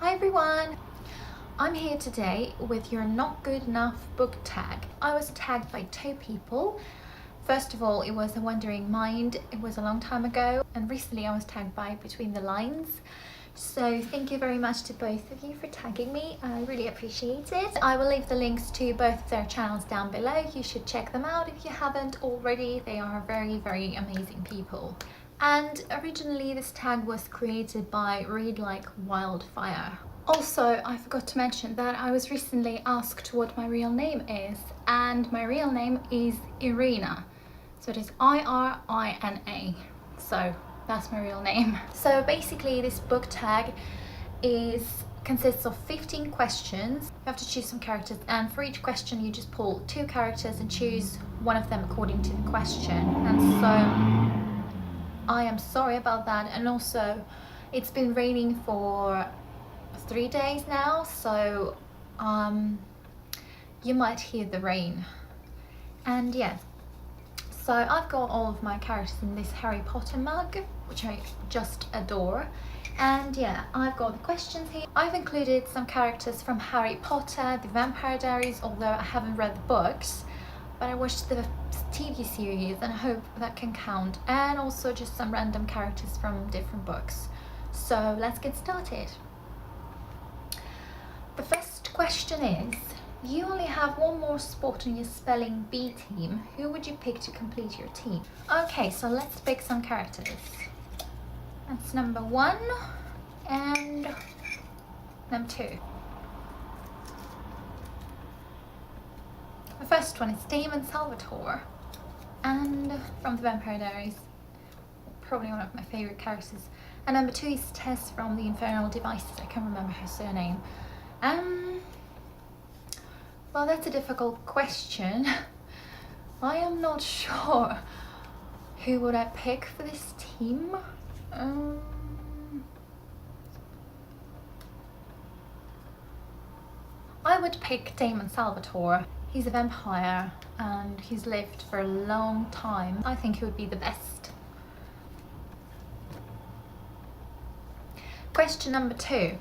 Hi everyone! I'm here today with your not good enough book tag. I was tagged by two people. First of all, it was A Wandering Mind. It was a long time ago, and recently I was tagged by Between the Lines. So thank you very much to both of you for tagging me. I really appreciate it. I will leave the links to both of their channels down below. You should check them out if you haven't already. They are very amazing people. And originally this tag was created by Read Like Wildfire. Also, I forgot to mention that I was recently asked what my real name is, and my real name is Irina. So it is Irina. So that's my real name. So basically this book tag consists of 15 questions. You have to choose some characters, and for each question you just pull 2 characters and choose one of them according to the question. And so I am sorry about that, and also it's been raining for 3 days now, so you might hear the rain. And yeah, so I've got all of my characters in this Harry Potter mug, which I just adore. And yeah, I've got the questions here. I've included some characters from Harry Potter, The Vampire Diaries, although I haven't read the books, but I watched the TV series and I hope that can count, and also just some random characters from different books. So let's get started. The first question is, you only have one more spot in your spelling bee team. Who would you pick to complete your team? Okay, so let's pick some characters. That's number 1 and number 2. The first one is Damon Salvatore, and from The Vampire Diaries, probably one of my favorite characters. And number 2 is Tess from the Infernal Devices. I can't remember her surname. Well, that's a difficult question. I am not sure. Who would I pick for this team? I would pick Damon Salvatore. He's a vampire and he's lived for a long time. I think he would be the best. Question number 2.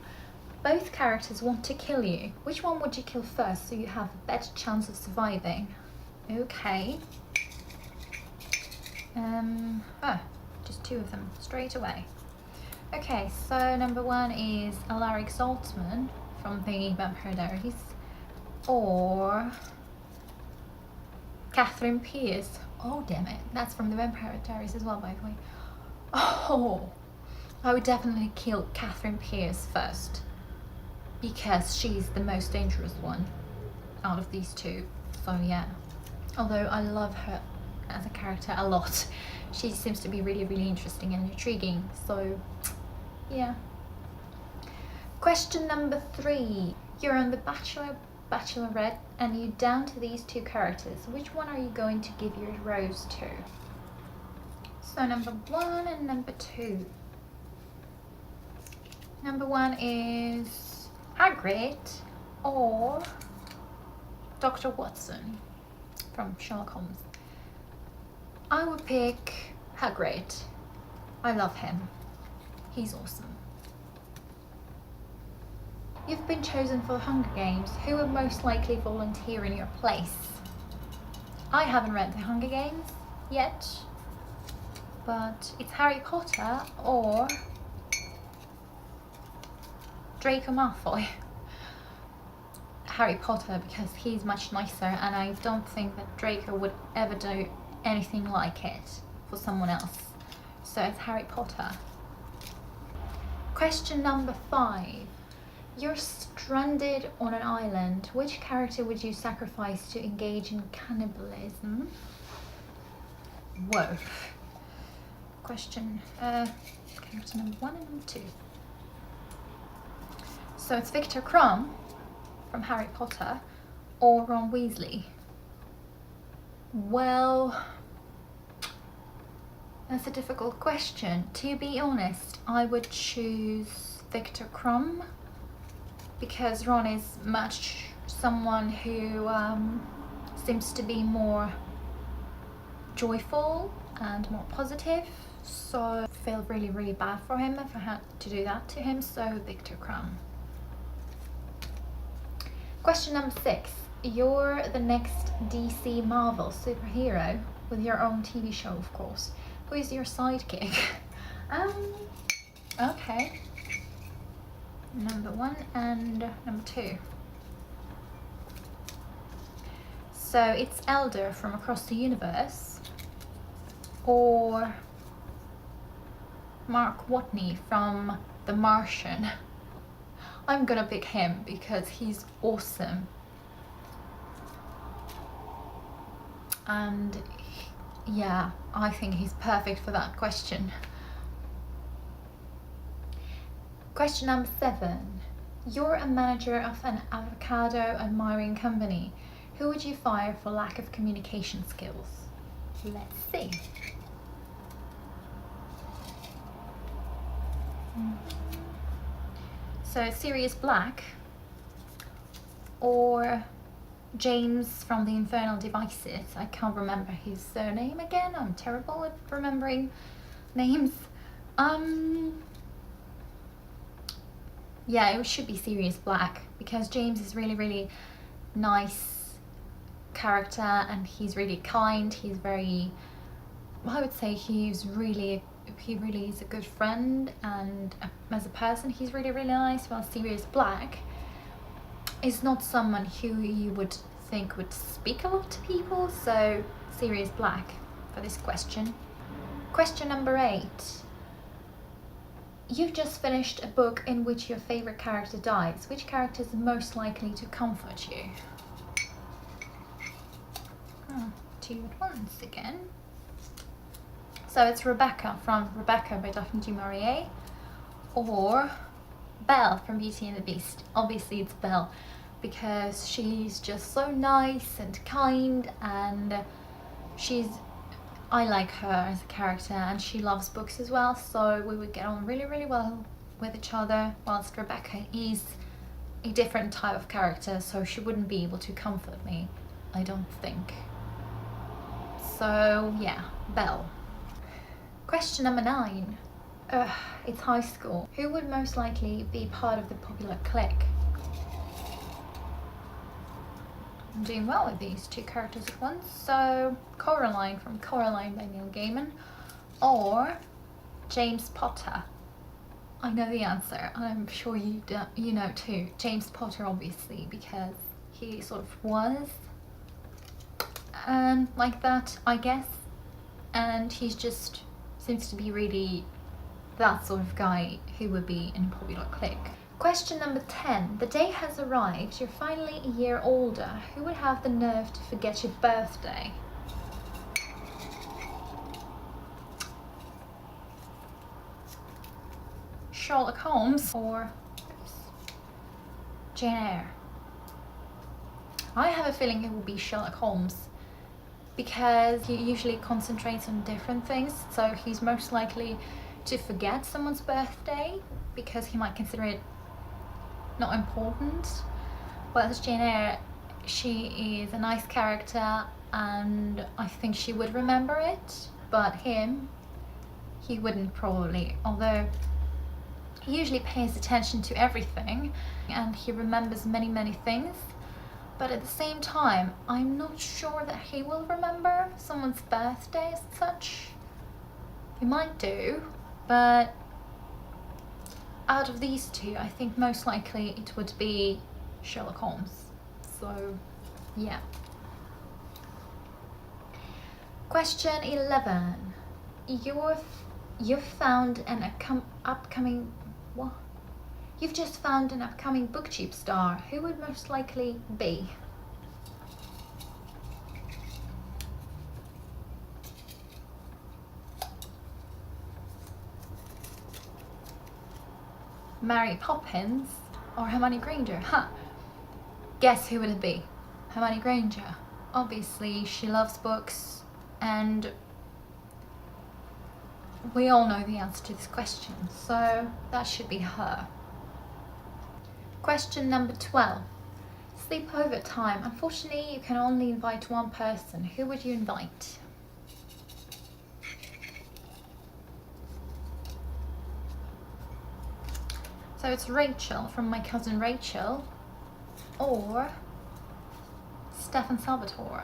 Both characters want to kill you. Which one would you kill first so you have a better chance of surviving? Okay. Just 2 of them straight away. Okay, so number 1 is Alaric Saltzman from the Vampire Diaries, or Catherine Pierce. Oh damn it, that's from the Vampire Diaries as well, by the way. Oh, I would definitely kill Catherine Pierce first, because she's the most dangerous one out of these 2. So yeah, although I love her as a character a lot, she seems to be really interesting and intriguing. So yeah. Question number 3. You're on the Bachelor Bachelorette and you're down to these 2 characters. Which one are you going to give your rose to? So number 1 and number 2. Number 1 is Hagrid or Dr. Watson from Sherlock Holmes. I would pick Hagrid. I love him. He's awesome. You've been chosen for the Hunger Games. Who would most likely volunteer in your place? I haven't read the Hunger Games yet, but it's Harry Potter or Draco Malfoy. Harry Potter, because he's much nicer, and I don't think that Draco would ever do anything like it for someone else. So it's Harry Potter. Question number 5. You're stranded on an island. Which character would you sacrifice to engage in cannibalism? Whoa. Question, character number 1 and number 2. So it's Victor Crumb from Harry Potter or Ron Weasley. Well, that's a difficult question. To be honest, I would choose Victor Crumb, because Ron is much someone who seems to be more joyful and more positive, so I feel really bad for him if I had to do that to him. So Victor Crumb. Question number 6. You're the next DC Marvel superhero with your own TV show, of course. Who is your sidekick? Okay. Number 1 and number 2. So it's Elder from Across the Universe or Mark Watney from The Martian. I'm gonna pick him because he's awesome. And yeah, I think he's perfect for that question. Question number 7. You're a manager of an avocado admiring company. Who would you fire for lack of communication skills? Let's see. So Sirius Black or James from the Infernal Devices. I can't remember his surname again. I'm terrible at remembering names. Yeah, it should be Sirius Black because James is really nice character and he's really kind. He's very, I would say he really is a good friend, and as a person he's really nice. While Sirius Black is not someone who you would think would speak a lot to people, so Sirius Black for this question. Question number 8. You've just finished a book in which your favorite character dies. Which character is most likely to comfort you? 2 at once again. So it's Rebecca from Rebecca by Daphne du Maurier or Belle from Beauty and the Beast. Obviously it's Belle because she's just so nice and kind, and I like her as a character, and she loves books as well, so we would get on really well with each other, whilst Rebecca is a different type of character, so she wouldn't be able to comfort me, I don't think. So yeah, Belle. Question number 9. It's high school. Who would most likely be part of the popular clique? I'm doing well with these 2 characters at once. So Coraline from Coraline by Neil Gaiman or James Potter. I know the answer. I'm sure you know too. James Potter, obviously, because he sort of was like that, I guess, and he's just seems to be really that sort of guy who would be in a popular clique. Question number 10. The day has arrived. You're finally a year older. Who would have the nerve to forget your birthday? Sherlock Holmes or Jane Eyre? I have a feeling it will be Sherlock Holmes because he usually concentrates on different things, so he's most likely to forget someone's birthday because he might consider it not important. Whereas Jane Eyre, she is a nice character and I think she would remember it, but him, he wouldn't probably, although he usually pays attention to everything and he remembers many things. But at the same time, I'm not sure that he will remember someone's birthday as such. He might do, but out of these 2, I think most likely it would be Sherlock Holmes. So, yeah. Question 11. You've found an upcoming... What? You've just found an upcoming BookTube star. Who would most likely be? Mary Poppins or Hermione Granger? Guess who would it be? Hermione Granger. Obviously, she loves books, and we all know the answer to this question, so that should be her. Question number 12. Sleepover time. Unfortunately, you can only invite 1 person. Who would you invite? So it's Rachel from My Cousin Rachel or Stefan Salvatore.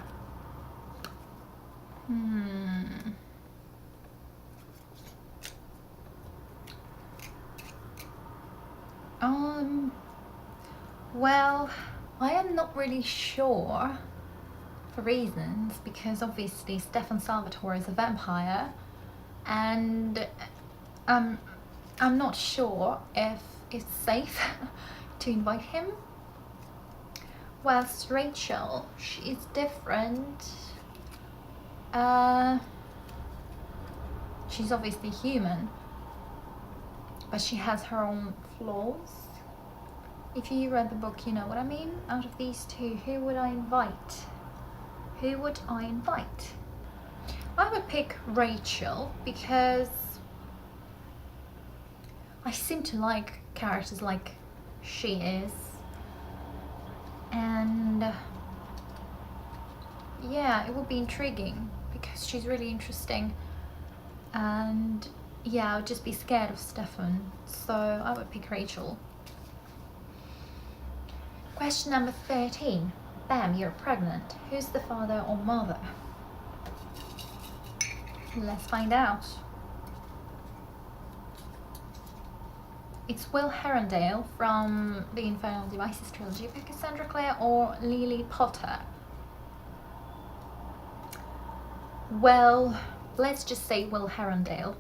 Well, I am not really sure for reasons, because obviously Stefan Salvatore is a vampire, and I'm not sure if it's safe to invite him. Whilst Rachel, she is different. She's obviously human, but she has her own flaws. If you read the book, you know what I mean. Out of these two, who would I invite? Who would I invite? I would pick Rachel because I seem to like characters like she is. And yeah, it would be intriguing because she's really interesting. And yeah, I would just be scared of Stefan, so I would pick Rachel. Question number 13. Bam, you're pregnant. Who's the father or mother? Let's find out. It's Will Herondale from the Infernal Devices trilogy, Cassandra Clare or Lily Potter? Well, let's just say Will Herondale.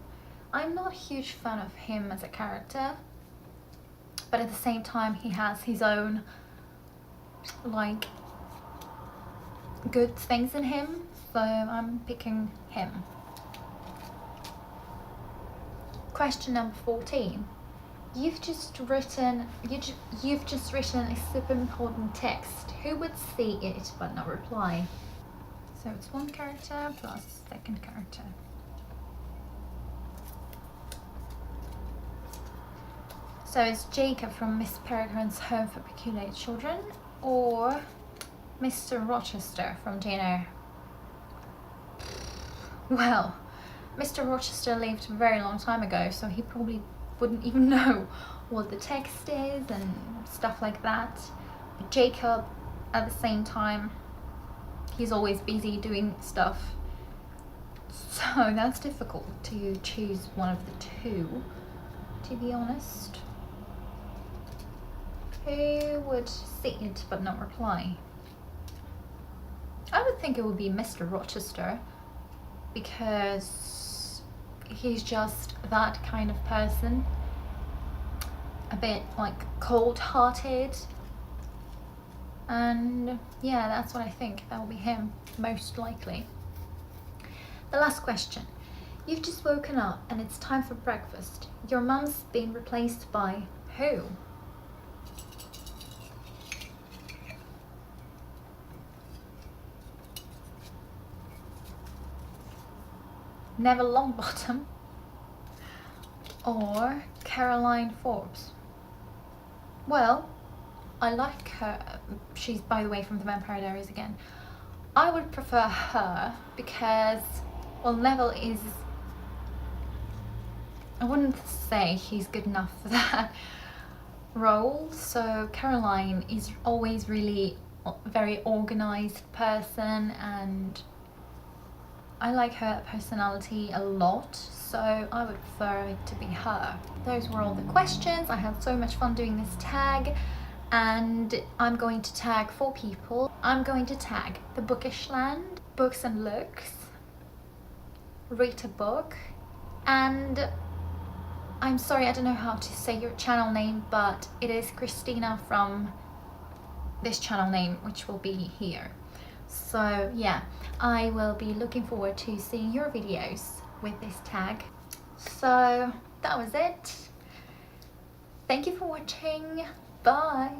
I'm not a huge fan of him as a character, but at the same time he has his own like good things in him, so I'm picking him. Question number 14. You've just written a super important text. Who would see it but not reply? So it's one character plus second character. So it's Jacob from Miss Peregrine's Home for Peculiar Children or Mr. Rochester from Jane Eyre? Well, Mr. Rochester lived a very long time ago, so he probably wouldn't even know what the text is and stuff like that. But Jacob, at the same time, he's always busy doing stuff, so that's difficult to choose one of the two, to be honest. Who would see it but not reply? I would think it would be Mr. Rochester, because he's just that kind of person, a bit like cold-hearted, and yeah, that's what I think. That will be him, most likely. The last question. You've just woken up and it's time for breakfast. Your mum's been replaced by who? Neville Longbottom or Caroline Forbes? Well, I like her. She's, by the way, from the Vampire Diaries again. I would prefer her because, well, Neville is, I wouldn't say he's good enough for that role. So Caroline is always really very organized person, and I like her personality a lot, so I would prefer it to be her. Those were all the questions. I had so much fun doing this tag, and I'm going to tag 4 people. I'm going to tag The Bookish Land, Books and Looks, Read a Book, and I'm sorry, I don't know how to say your channel name, but it is Christina from this channel name, which will be here. So yeah, I will be looking forward to seeing your videos with this tag. So that was it. Thank you for watching. Bye.